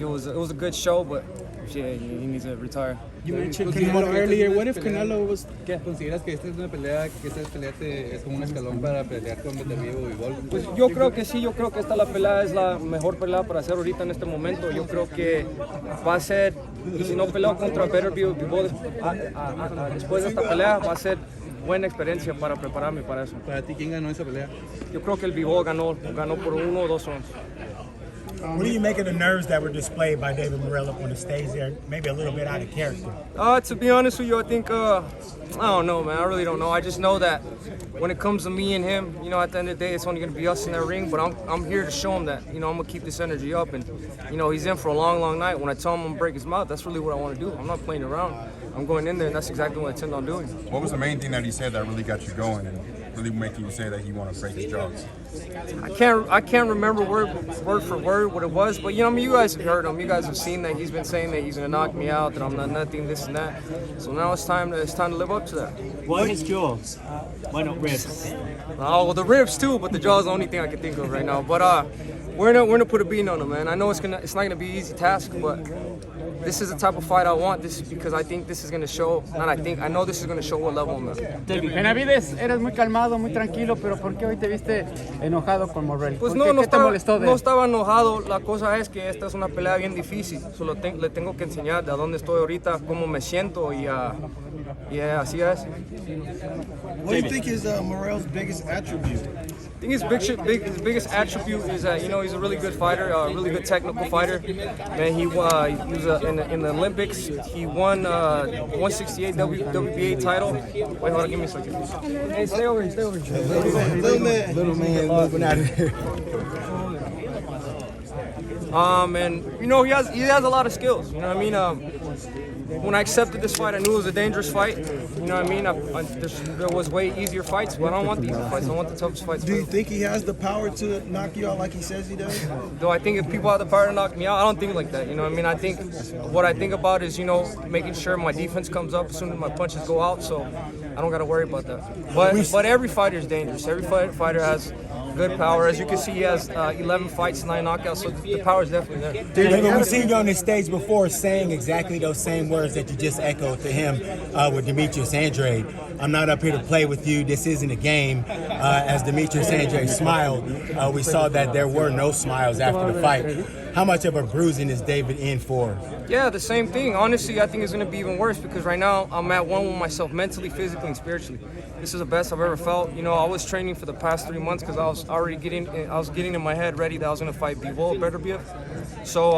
It was a good show, but yeah, he needs to retire. You mentioned Canelo earlier. What if Canelo was? ¿Consideras que esta es una pelea, que esta pelea es como un escalón para pelear con Benavidez y Bol? Pues yo creo que sí, yo creo que esta la pelea es la mejor pelea para hacer ahorita en este momento. Yo creo que va a ser, y si no peleo contra Benavidez después de esta pelea, va a ser buena experiencia para prepararme para eso. Para ti, ¿quién ganó esa pelea? Yo creo que el Bivol ganó por 1 o 2 rounds. What do you make of the nerves that were displayed by David Morrell up on the stage there? Maybe a little bit out of character. To be honest with you, I think, I don't know, man. I really don't know. I just know that when it comes to me and him, you know, at the end of the day, it's only going to be us in that ring. But I'm here to show him that, you know, I'm going to keep this energy up. And, you know, he's in for a long, long night. When I tell him I'm going to break his mouth, that's really what I want to do. I'm not playing around. I'm going in there, and that's exactly what I intend on doing. What was the main thing that he said that really got you going and really making you say that he want to break his jaws? I can't remember word for word what it was, but you know, I mean, you guys have heard him. You guys have seen that he's been saying that he's gonna knock me out, that I'm not nothing, this and that. So now it's time to live up to that. Why his jaws? Why not ribs? Oh well, the ribs too, but the jaw's the only thing I can think of right now. But we're gonna put a beat on him, man. I know it's not gonna be an easy task, but this is the type of fight I want. This is because I think this is going to show, I know this is going to show what level I'm at. Benavidez, eres muy calmado, muy tranquilo, pero ¿por qué hoy te viste enojado con Morrell? Pues ¿Qué te molestó de él? No estaba enojado. La cosa es que esta es una pelea bien difícil. Solo le tengo que enseñar de dónde estoy ahorita, cómo me siento y así es. What do you think is Morrell's biggest attribute? I think his biggest attribute is that, you know, he's a really good fighter, a really good technical fighter. Man, he was in the Olympics. He won 168 WBA title. Wait, hold on, give me a second. Hey, stay over here. Little man moving out of here. And you know, he has a lot of skills. You know what I mean? When I accepted this fight, I knew it was a dangerous fight. You know what I mean? There was way easier fights, but I don't want the easy fights. I want the toughest fights. Do you think he has the power to knock you out like he says he does? Do I think if people have the power to knock me out? I don't think like that. You know what I mean? I think what I think about is, you know, making sure my defense comes up as soon as my punches go out. So I don't got to worry about that. But every fighter is dangerous. Every fighter has good power. As you can see, he has 11 fights, 9 knockouts, so the power is definitely there. David, we've seen you on this stage before saying exactly those same words that you just echoed to him with Demetrius Andrade. I'm not up here to play with you. This isn't a game. As Demetrius Andrade smiled, we saw that there were no smiles after the fight. How much of a bruising is David in for? Yeah, the same thing. Honestly, I think it's going to be even worse because right now I'm at one with myself mentally, physically, and spiritually. This is the best I've ever felt. You know, I was training for the past 3 months because I was getting in my head ready that I was going to fight Bivol Benavidez. So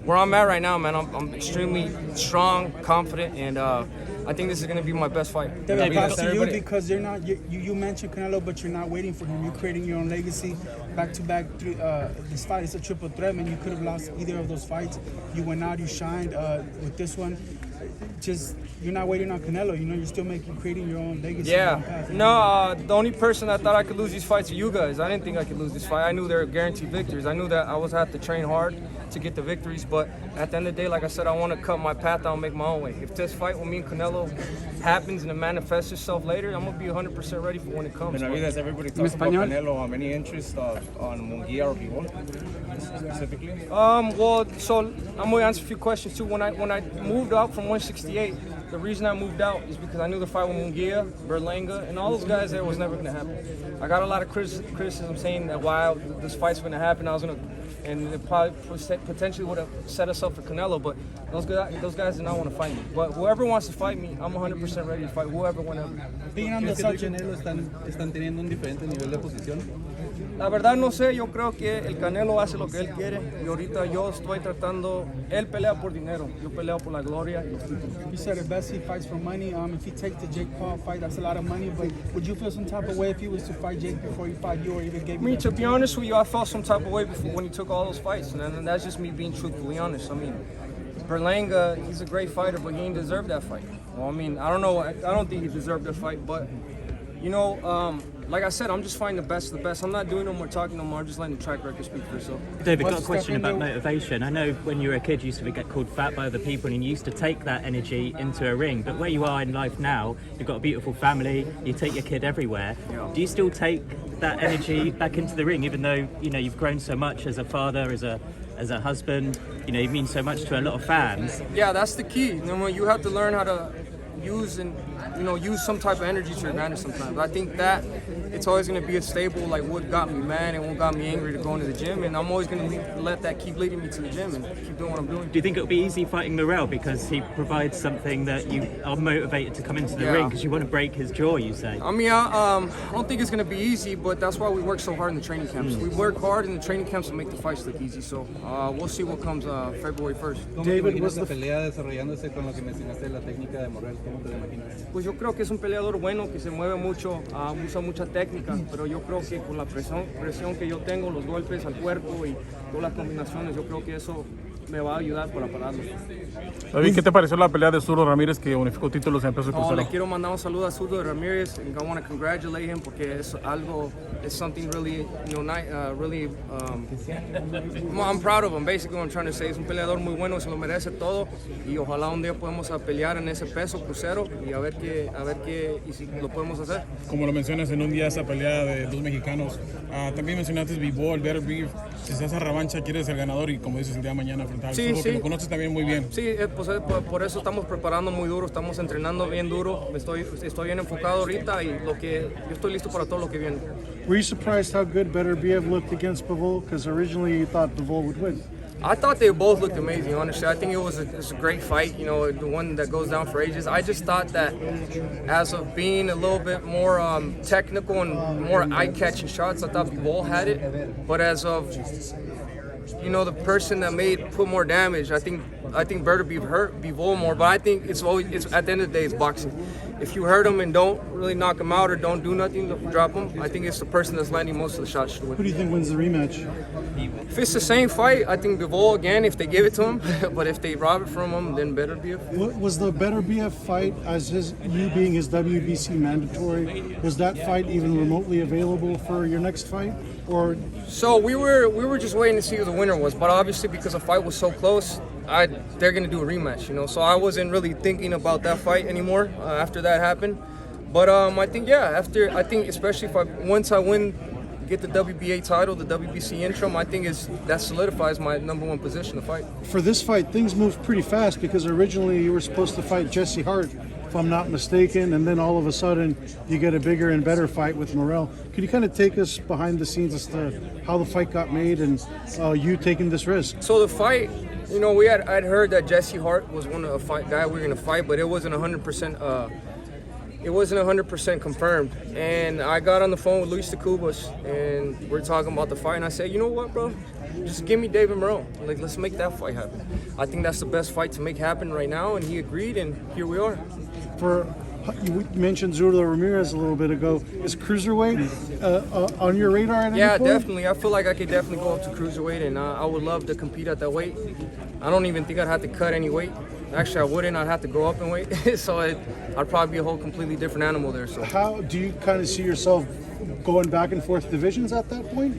where I'm at right now, man, I'm extremely strong, confident, and I think this is going to be my best fight. David, back to you because you're not. You mentioned Canelo, but you're not waiting for him. You're creating your own legacy. Back-to-back, this fight is a triple threat, man. You could have lost either of those fights. You went out, you shined with this one. Just you're not waiting on Canelo. You know, you're still creating your own legacy. Yeah. No, the only person that thought I could lose these fights are you guys. I didn't think I could lose this fight. I knew they were guaranteed victories. I knew that I was have to train hard to get the victories. But at the end of the day, like I said, I want to cut my path out and make my own way. If this fight with me and Canelo happens and it manifests itself later, I'm gonna be 100% ready for when it comes. Benavidez, everybody talks about Canelo. Any interest on Munguia or Bivol specifically? Well, so I'm gonna answer a few questions too. When I moved out from 168, the reason I moved out is because I knew the fight with Munguia, Berlanga, and all those guys there was never gonna happen. I got a lot of criticism saying that while this fight's gonna happen, and it probably potentially would have set us up for Canelo, but those guys did not want to fight me. But whoever wants to fight me, I'm 100% ready to fight whoever, whenever. Being on the subject, Canelo están teniendo un diferente nivel de posición. La verdad no sé, yo creo que el Canelo hace lo que él quiere y ahorita yo estoy tratando, él pelea por dinero, yo peleo por la gloria y los títulos. You said the best he fights for money. If he takes the Jake Paul fight, that's a lot of money. But would you feel some type of way if he was to fight Jake before he fought you, or even gave you? To be honest with you, I felt some type of way before when he took all those fights, and that's just me being truthfully honest. I mean, Berlanga, he's a great fighter, but he didn't deserve that fight. Well, I mean, I don't know, I don't think he deserved that fight, but you know, like I said, I'm just fighting the best of the best. I'm not doing no more talking no more. I'm just letting the track record speak for itself. David, got a question about motivation. I know when you were a kid, you used to get called fat by other people and you used to take that energy into a ring. But where you are in life now, you've got a beautiful family, you take your kid everywhere. Yeah. Do you still take that energy back into the ring, even though, you know, you've grown so much as a father, as a as a husband. You know, you mean so much to a lot of fans. Yeah, that's the key. You know, you have to learn how to use some type of energy to your advantage sometimes. I think that it's always going to be a stable, like what got me mad and what got me angry to go into the gym, and I'm always going to let that keep leading me to the gym and keep doing what I'm doing. Do you think it'll be easy fighting Morrell because he provides something that you are motivated to come into the ring because you want to break his jaw, you say? I mean, I don't think it's going to be easy, but that's why we work so hard in the training camps. We work hard in the training camps to make the fights look easy, so we'll see what comes February 1st. David, was la pelea desarrollándose con lo que mencionaste la técnica de Morrell? ¿Cómo te lo imaginas? Pues yo creo que es un peleador bueno, que se mueve mucho, usa mucha técnica, pero yo creo que con la presión que yo tengo, los golpes al cuerpo y todas las combinaciones, yo creo que eso me va a ayudar para pararlo. David, ¿qué te pareció la pelea de Zurdo Ramírez que unificó títulos en peso crucero? Le quiero mandar un saludo a Zurdo Ramírez, and I want to congratulate him porque es algo, it's something really, I'm proud of him. Basically, what I'm trying to say, es un peleador muy bueno, se lo merece todo y ojalá un día podamos pelear en ese peso crucero y a ver qué y si lo podemos hacer. Como lo mencionas en un día esa pelea de dos mexicanos, también mencionaste Bivol, Better Beef, si se hace revancha quieres ser el ganador y como dices el día de mañana frente al Zurdo, que lo conoces también muy bien. Sí, pues, por eso estamos preparando muy duro, estamos entrenando bien duro, estoy bien enfocado ahorita y yo estoy listo para todo lo que viene. Were you surprised how good Beterbiev looked against Bivol? Because originally you thought Bivol would win. I thought they both looked amazing, honestly. I think it was a great fight, the one that goes down for ages. I just thought that as of being a little bit more technical and more eye-catching shots, I thought Bivol had it. But as of the person that put more damage, I think Beterbiev hurt Bivol more. But I think it's at the end of the day, it's boxing. If you hurt him and don't really knock him out or don't do nothing to drop him, I think it's the person that's landing most of the shots should win. Who do you think wins the rematch? If it's the same fight, I think Bivol again, if they give it to him. But if they rob it from him, then Beterbiev. Was the Beterbiev fight, as you being his WBC mandatory, was that fight even remotely available for your next fight? Or so we were just waiting to see who the winner was, but obviously because the fight was so close, they're gonna do a rematch, So I wasn't really thinking about that fight anymore after that happened. But I think especially once I get the WBA title, the WBC interim, I think that solidifies my number one position to fight. For this fight, things moved pretty fast because originally you were supposed to fight Jesse Hart, if I'm not mistaken, and then all of a sudden you get a bigger and better fight with Morrell. Could you kind of take us behind the scenes as to how the fight got made and you taking this risk? So the fight, I'd heard that Jesse Hart was one of the guy we were gonna fight, but it wasn't 100%. It wasn't 100% confirmed. And I got on the phone with Luis Tacubas, and we're talking about the fight. And I said, you know what, bro? Just give me David Morrell. Let's make that fight happen. I think that's the best fight to make happen right now. And he agreed, and here we are. You mentioned Zurdo Ramirez a little bit ago. Is cruiserweight on your radar at any point? Definitely. I feel like I could definitely go up to cruiserweight, and I would love to compete at that weight. I don't even think I'd have to cut any weight. Actually, I wouldn't. I'd have to go up in weight. So I'd probably be a whole completely different animal there. So how do you kind of see yourself going back and forth divisions at that point?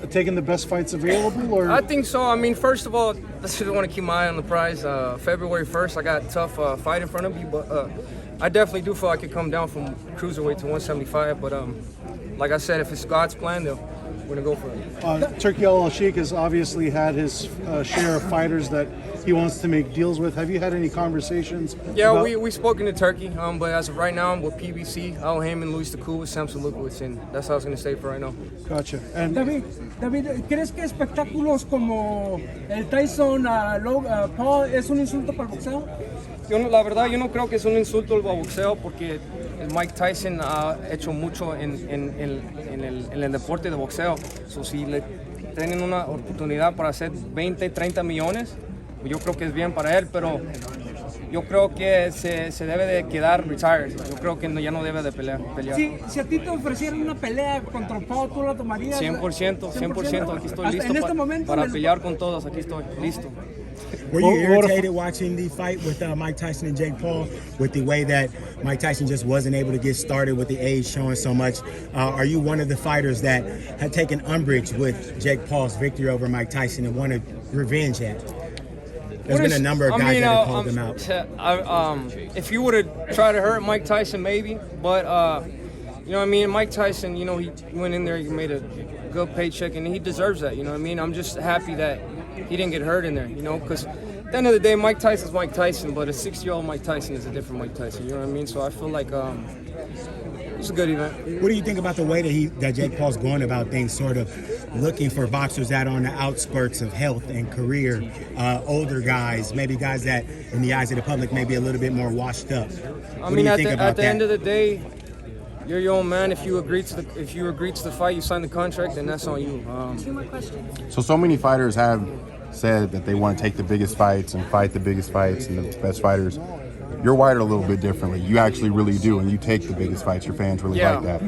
Taking the best fights available, or? I think so. I mean, first of all, I just want to keep my eye on the prize. February 1st, I got a tough fight in front of me, but I definitely do feel I could come down from cruiserweight to 175. But like I said, if it's God's plan, we're gonna go for it. Turki Al-Sheikh has obviously had his share of fighters that he wants to make deals with. Have you had any conversations? Yeah, we've spoken to Turkey, but as of right now, I'm with PBC, Al Heyman, Luis Tacubas, Samson Lukowicz, and that's how I was going to stay for right now. Gotcha. And David, ¿crees que espectáculos como el Tyson Paul es un insulto para el boxeo? La verdad, yo no creo que es un insulto al boxeo porque Mike Tyson ha hecho mucho en el deporte de boxeo. So, si le tienen una oportunidad para hacer 20, 30 millones, yo creo que es bien para él, pero yo creo que se debe de quedar retired. Yo creo que ya no debe de pelear. Si a ti te ofrecieran una pelea contra Paul, ¿tú la tomarías? 100%, aquí estoy listo en este momento para pelear con todos, aquí estoy listo. Were you irritated watching the fight with Mike Tyson and Jake Paul with the way that Mike Tyson just wasn't able to get started with the age showing so much? Are you one of the fighters that had taken umbrage with Jake Paul's victory over Mike Tyson and wanted revenge at? There's been a number of guys that have called him out. If you would have tried to hurt Mike Tyson, maybe, but Mike Tyson, he went in there, he made a good paycheck, and he deserves that. I'm just happy that he didn't get hurt in there, you know, because at the end of the day, Mike Tyson's Mike Tyson, but a 60-year-old Mike Tyson is a different Mike Tyson, you know what I mean? So I feel like it was a good event. What do you think about the way that Jake Paul's going about things, sort of looking for boxers that are on the outskirts of health and career, older guys, maybe guys that, in the eyes of the public, may be a little bit more washed up? I mean, at the end of the day, you're your own man. If you agree to the fight, you sign the contract, then that's on you. 2 more questions. So many fighters have said that they want to take the biggest fights and fight the biggest fights and the best fighters. You're wired a little bit differently. You actually really do, and you take the biggest fights. Your fans really like that.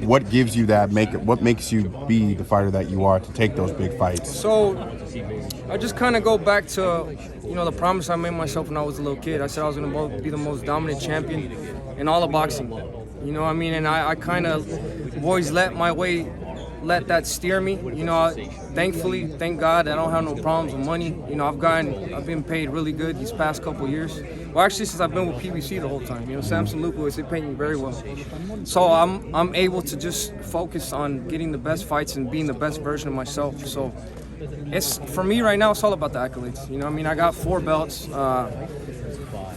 What gives you that? What makes you be the fighter that you are to take those big fights? So I just kind of go back to, you know, the promise I made myself when I was a little kid. I said I was going to be the most dominant champion in all of boxing. You know what I mean? And I kind of always let that steer me. You know, thankfully, thank God, I don't have no problems with money. You know, I've been paid really good these past couple years. Well, actually, since I've been with PBC the whole time. You know, Samson Lupowitz, they paid me very well. So I'm able to just focus on getting the best fights and being the best version of myself. So it's, for me right now, it's all about the accolades. You know what I mean? I got 4 belts.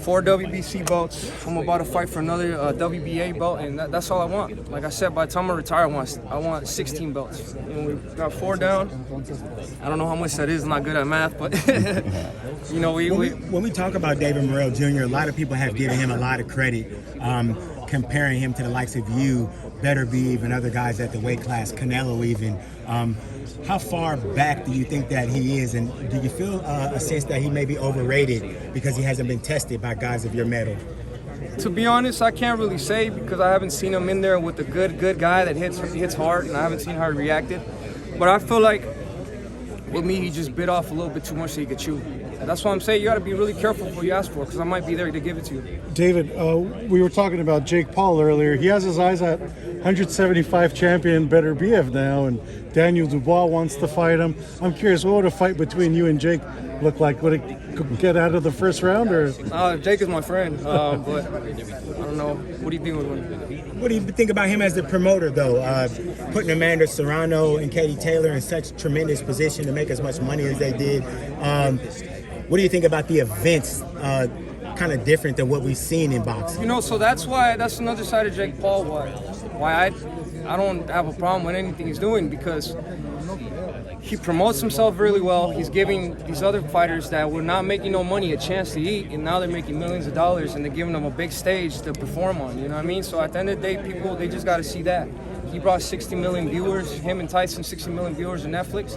4 WBC belts. I'm about to fight for another WBA belt, and that's all I want. Like I said, by the time I retire, I want 16 belts. You know, we got 4 down. I don't know how much that is. I'm not good at math, but you know, when we talk about David Morrell Jr., a lot of people have given him a lot of credit, comparing him to the likes of you, Benavidez, and other guys at the weight class, Canelo even. How far back do you think that he is, and do you feel a sense that he may be overrated because he hasn't been tested by guys of your mettle? To be honest, I can't really say because I haven't seen him in there with a good guy that hits hard, and I haven't seen how he reacted. But I feel like with me, he just bit off a little bit too much so he could chew. And that's why I'm saying you got to be really careful what you ask for, because I might be there to give it to you. David, we were talking about Jake Paul earlier. He has his eyes at 175 champion Benavidez now, and Daniel Dubois wants to fight him. I'm curious, what would a fight between you and Jake look like? Would it get out of the first round, or? Jake is my friend, but I don't know. What do you think with him? What do you think about him as the promoter, though? Putting Amanda Serrano and Katie Taylor in such tremendous position to make as much money as they did. What do you think about the events? Kind of different than what we've seen in boxing. You know, so that's another side of Jake Paul. Why I don't have a problem with anything he's doing, because he promotes himself really well. He's giving these other fighters that were not making no money a chance to eat, and now they're making millions of dollars, and they're giving them a big stage to perform on. You know what I mean? So at the end of the day, people, they just got to see that. He brought 60 million viewers. Him and Tyson, 60 million viewers on Netflix.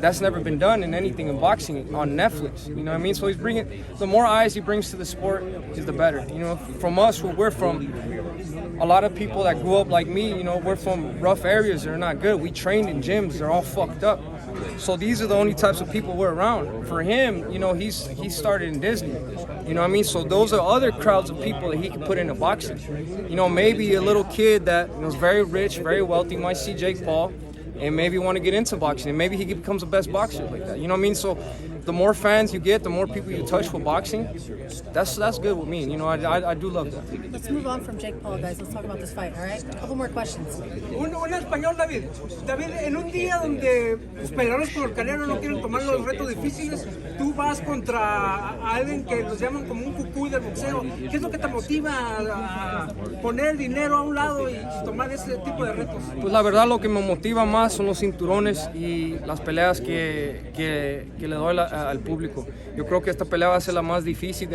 That's never been done in anything in boxing on Netflix. You know what I mean? So he's bringing, the more eyes he brings to the sport, is the better. You know, from us, where we're from, a lot of people that grew up like me, you know, we're from rough areas. They're not good. We trained in gyms. They're all fucked up. So these are the only types of people we're around. For him, you know, he started in Disney. You know what I mean? So those are other crowds of people that he can put into boxing. You know, maybe a little kid that was very rich, very wealthy, might see Jake Paul and maybe want to get into boxing, and maybe he becomes the best boxer like that. You know what I mean? So the more fans you get, the more people you touch with boxing, that's good with me. You know, I do love that. Let's move on from Jake Paul, guys. Let's talk about this fight, all right? A couple more questions. Un español, David. David, en un día donde los peleadores como el Canelo no quieren tomar los retos difíciles, tú vas contra alguien que los llaman como un cucuy del boxeo. ¿Qué es lo que te motiva a poner dinero a un lado y tomar ese tipo de retos? Pues la verdad, lo que me motiva más son los cinturones y las peleas que le doy al público. Yo creo que esta pelea va a ser la más difícil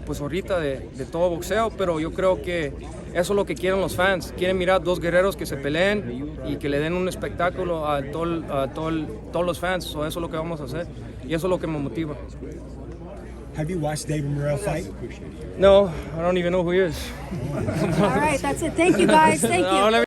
pues ahorita de todo boxeo, pero yo creo que eso es lo que quieren los fans. Quieren mirar dos guerreros que se peleen y que le den un espectáculo a todos los fans. So eso es lo que vamos a hacer y eso es lo que me motiva. Have you watched David Morrell fight? No, I don't even know who he is. All right, that's it. Thank you, guys. Thank you.